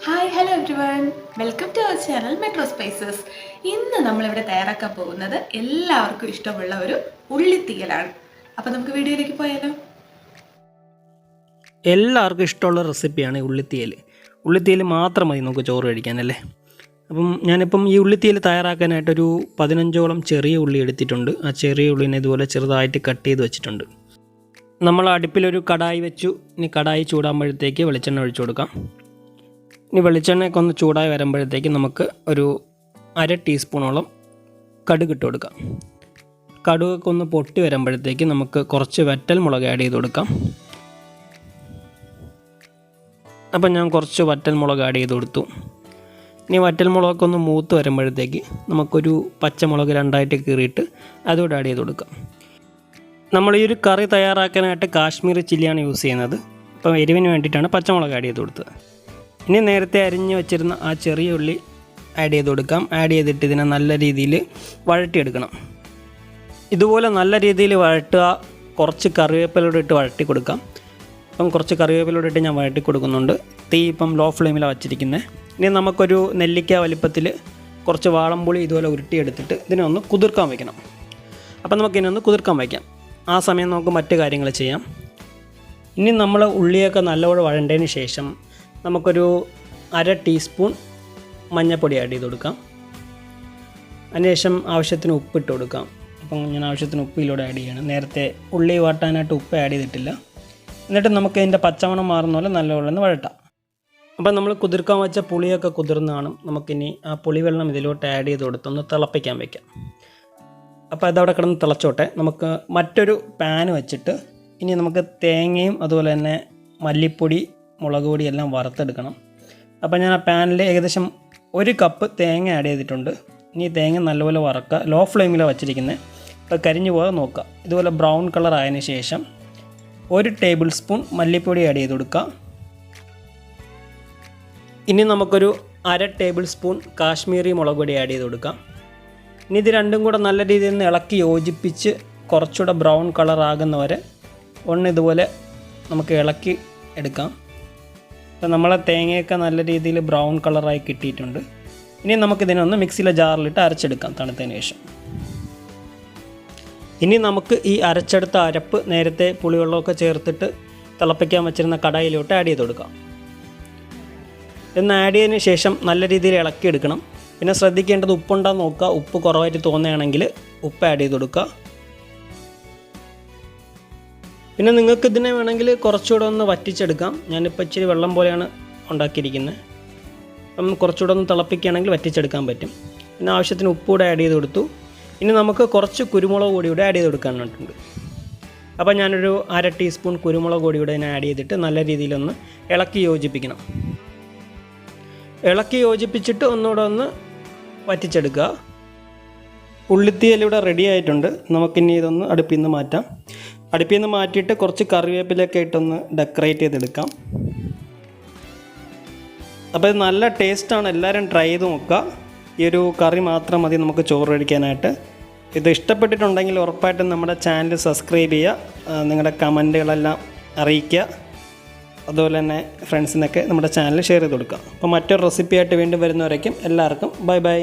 Hi hello everyone, welcome to our channel metro spices. ഇന്ന് നമ്മളിവിടെ തയ്യാറാക്കാൻ പോകുന്നത് എല്ലാവർക്കും ഇഷ്ടമുള്ള ഒരു ഉള്ളിത്തീയലാണ്. അപ്പോൾ നമുക്ക് വീഡിയോയിലേക്ക് പോയാലോ. എല്ലാവർക്കും ഇഷ്ടമുള്ള റെസിപ്പിയാണ് ഉള്ളിത്തീയൽ. ഉള്ളിത്തീയൽ മാത്രം മതി നമുക്ക് ചോറ് കഴിക്കാനല്ലേ. അപ്പം ഞാനിപ്പം ഈ ഉള്ളിത്തീയൽ തയ്യാറാക്കാനായിട്ടൊരു 15ഓളം ചെറിയ ഉള്ളി എടുത്തിട്ടുണ്ട്. ആ ചെറിയ ഉള്ളിനെ ഇതുപോലെ ചെറുതായിട്ട് കട്ട് ചെയ്ത് വെച്ചിട്ടുണ്ട്. നമ്മൾ അടുപ്പിലൊരു കടായി വെച്ചു. ഇനി കടായി ചൂടാകുമ്പോഴത്തേക്ക് വെളിച്ചെണ്ണ ഒഴിച്ചു കൊടുക്കാം. ഇനി വെളിച്ചെണ്ണയൊക്കെ ഒന്ന് ചൂടായി വരുമ്പോഴത്തേക്ക് നമുക്ക് ഒരു 1/2 ടീസ്പൂണോളം കടുക് ഇട്ട് കൊടുക്കാം. കടുകൊക്കെ ഒന്ന് പൊട്ടി വരുമ്പോഴത്തേക്ക് നമുക്ക് കുറച്ച് വറ്റൽ മുളക് ആഡ് ചെയ്ത് കൊടുക്കാം. അപ്പം ഞാൻ കുറച്ച് വറ്റൽ മുളക് ആഡ് ചെയ്ത് കൊടുത്തു. ഇനി വറ്റൽ മുളകൊക്കെ ഒന്ന് മൂത്ത് വരുമ്പോഴത്തേക്ക് നമുക്കൊരു പച്ചമുളക് 2ആയിട്ട് കീറിയിട്ട് അതുകൂടെ ആഡ് ചെയ്ത് കൊടുക്കാം. നമ്മൾ ഈ ഒരു കറി തയ്യാറാക്കാനായിട്ട് കാശ്മീരി ചില്ലിയാണ് യൂസ് ചെയ്യുന്നത്. അപ്പം എരിവിന് വേണ്ടിയിട്ടാണ് പച്ചമുളക് ആഡ് ചെയ്ത് കൊടുത്തത്. ഇനി നേരത്തെ അരിഞ്ഞ് വെച്ചിരുന്ന ആ ചെറിയ ഉള്ളി ആഡ് ചെയ്ത് കൊടുക്കാം. ആഡ് ചെയ്തിട്ട് ഇതിനെ നല്ല രീതിയിൽ വഴറ്റിയെടുക്കണം. ഇതുപോലെ നല്ല രീതിയിൽ വഴട്ടുക. കുറച്ച് കറിവേപ്പിലൂടെ ഇട്ട് വഴറ്റി കൊടുക്കാം. അപ്പം കുറച്ച് കറിവേപ്പിലൂടെ ഇട്ട് ഞാൻ വഴറ്റി കൊടുക്കുന്നുണ്ട്. തീ ഇപ്പം ലോ ഫ്ലെയിമിലാണ് വച്ചിരിക്കുന്നത്. ഇനി നമുക്കൊരു നെല്ലിക്ക വലിപ്പത്തിൽ കുറച്ച് വാളംപുളി ഇതുപോലെ ഉരുട്ടിയെടുത്തിട്ട് ഇതിനെ ഒന്ന് കുതിർക്കാൻ വയ്ക്കണം. അപ്പം നമുക്കിതിനെ ഒന്ന് കുതിർക്കാൻ വയ്ക്കാം. ആ സമയം നമുക്ക് മറ്റു കാര്യങ്ങൾ ചെയ്യാം. ഇനി നമ്മൾ ഉള്ളിയൊക്കെ നല്ലപോലെ വഴണ്ടതിന് ശേഷം നമുക്കൊരു 1/2 ടീസ്പൂൺ മഞ്ഞൾപ്പൊടി ആഡ് ചെയ്ത് കൊടുക്കാം. അതിനുശേഷം ആവശ്യത്തിന് ഉപ്പിട്ട് കൊടുക്കാം. അപ്പം ഞാൻ ആവശ്യത്തിന് ഉപ്പ് ഇതിലൂടെ ആഡ് ചെയ്യണം. നേരത്തെ ഉള്ളി വാട്ടാനായിട്ട് ഉപ്പ് ആഡ് ചെയ്തിട്ടില്ല. എന്നിട്ട് നമുക്ക് ഇതിൻ്റെ പച്ചമണം മാറുന്ന പോലെ നല്ലപോലെ ഒന്ന് വഴട്ടാം. അപ്പം നമ്മൾ കുതിർക്കാൻ വെച്ച പുളിയൊക്കെ കുതിർന്ന് കാണും. നമുക്കിനി ആ പുളിവെള്ളം ഇതിലോട്ട് ആഡ് ചെയ്ത് കൊടുത്തൊന്ന് തിളപ്പിക്കാൻ വയ്ക്കാം. അപ്പോൾ അതവിടെ കിടന്ന് തിളച്ചോട്ടെ. നമുക്ക് മറ്റൊരു പാൻ വെച്ചിട്ട് ഇനി നമുക്ക് തേങ്ങയും അതുപോലെ തന്നെ മല്ലിപ്പൊടി, മുളക് പൊടി എല്ലാം വറുത്തെടുക്കണം. അപ്പോൾ ഞാൻ ആ പാനിൽ ഏകദേശം 1 കപ്പ് തേങ്ങ ആഡ് ചെയ്തിട്ടുണ്ട്. ഇനി തേങ്ങ നല്ലപോലെ വറക്കുക. ലോ ഫ്ലെയിമിലാണ് വച്ചിരിക്കുന്നത്. അപ്പോൾ കരിഞ്ഞു പോകാൻ നോക്കുക. ഇതുപോലെ ബ്രൗൺ കളർ ആയതിനു ശേഷം 1 ടേബിൾ സ്പൂൺ മല്ലിപ്പൊടി ആഡ് ചെയ്ത് കൊടുക്കുക. ഇനി നമുക്കൊരു 1/2 ടേബിൾ സ്പൂൺ കാശ്മീരി മുളക് പൊടി ആഡ് ചെയ്ത് കൊടുക്കാം. ഇനി ഇത് രണ്ടും കൂടെ നല്ല രീതിയിൽ നിന്ന് ഇളക്കി യോജിപ്പിച്ച് കുറച്ചുകൂടെ ബ്രൗൺ കളർ ആകുന്നവരെ ഇതുപോലെ നമുക്ക് ഇളക്കി എടുക്കാം. അപ്പോൾ നമ്മളെ തേങ്ങയൊക്കെ നല്ല രീതിയിൽ ബ്രൗൺ കളറായി കിട്ടിയിട്ടുണ്ട്. ഇനി നമുക്കിതിനൊന്ന് മിക്സിയിലെ ജാറിലിട്ട് അരച്ചെടുക്കാം തണുത്തതിന് ശേഷം. ഇനി നമുക്ക് ഈ അരച്ചെടുത്ത അരപ്പ് നേരത്തെ പുളിവെള്ളമൊക്കെ ചേർത്തിട്ട് തിളപ്പിക്കാൻ വെച്ചിരുന്ന കടായിലോട്ട് ആഡ് ചെയ്ത് കൊടുക്കാം. ഇന്ന് ആഡ് ചെയ്തതിന് ശേഷം നല്ല രീതിയിൽ ഇളക്കിയെടുക്കണം. പിന്നെ ശ്രദ്ധിക്കേണ്ടത് ഉപ്പുണ്ടാകുന്ന നോക്കുക. ഉപ്പ് കുറവായിട്ട് തോന്നുകയാണെങ്കിൽ ഉപ്പ് ആഡ് ചെയ്ത് കൊടുക്കുക. പിന്നെ നിങ്ങൾക്ക് ഇതിനെ വേണമെങ്കിൽ കുറച്ചുകൂടെ ഒന്ന് വറ്റിച്ചെടുക്കാം. ഞാനിപ്പോൾ ഇച്ചിരി വെള്ളം പോലെയാണ് ഉണ്ടാക്കിയിരിക്കുന്നത്. അപ്പം കുറച്ചുകൂടെ ഒന്ന് തിളപ്പിക്കുകയാണെങ്കിൽ വറ്റിച്ചെടുക്കാൻ പറ്റും. പിന്നെ ആവശ്യത്തിന് ഉപ്പ് കൂടെ ആഡ് ചെയ്ത് കൊടുത്തു. ഇനി നമുക്ക് കുറച്ച് കുരുമുളക് പൊടി കൂടെ ആഡ് ചെയ്ത് കൊടുക്കാനായിട്ടുണ്ട്. അപ്പോൾ ഞാനൊരു 1/2 ടീസ്പൂൺ കുരുമുളക് പൊടി കൂടെ ആഡ് ചെയ്തിട്ട് നല്ല രീതിയിലൊന്ന് ഇളക്കി യോജിപ്പിക്കണം. ഇളക്കി യോജിപ്പിച്ചിട്ട് ഒന്നുകൂടെ ഒന്ന് വറ്റിച്ചെടുക്കുക. ഉള്ളിത്തീയലിവിടെ റെഡി ആയിട്ടുണ്ട്. നമുക്കിനി ഇതൊന്ന് അടുപ്പിൽ നിന്ന് മാറ്റാം. അടുപ്പിൽ നിന്ന് മാറ്റിയിട്ട് കുറച്ച് കറിവേപ്പിലൊക്കെ ഇട്ടൊന്ന് ഡെക്കറേറ്റ് ചെയ്തെടുക്കാം. അപ്പോൾ ഇത് നല്ല ടേസ്റ്റാണ്. എല്ലാവരും ട്രൈ ചെയ്ത് നോക്കുക. ഈ ഒരു കറി മാത്രം മതി നമുക്ക് ചോറ് കഴിക്കാനായിട്ട്. ഇത് ഇഷ്ടപ്പെട്ടിട്ടുണ്ടെങ്കിൽ ഉറപ്പായിട്ടും നമ്മുടെ ചാനൽ സബ്സ്ക്രൈബ് ചെയ്യുക. നിങ്ങളുടെ കമൻറ്റുകളെല്ലാം അറിയിക്കുക. അതുപോലെ തന്നെ ഫ്രണ്ട്സിനൊക്കെ നമ്മുടെ ചാനൽ ഷെയർ ചെയ്ത് കൊടുക്കുക. അപ്പോൾ മറ്റൊരു റെസിപ്പിയായിട്ട് വീണ്ടും വരുന്നവരേക്കും എല്ലാവർക്കും ബൈ ബൈ.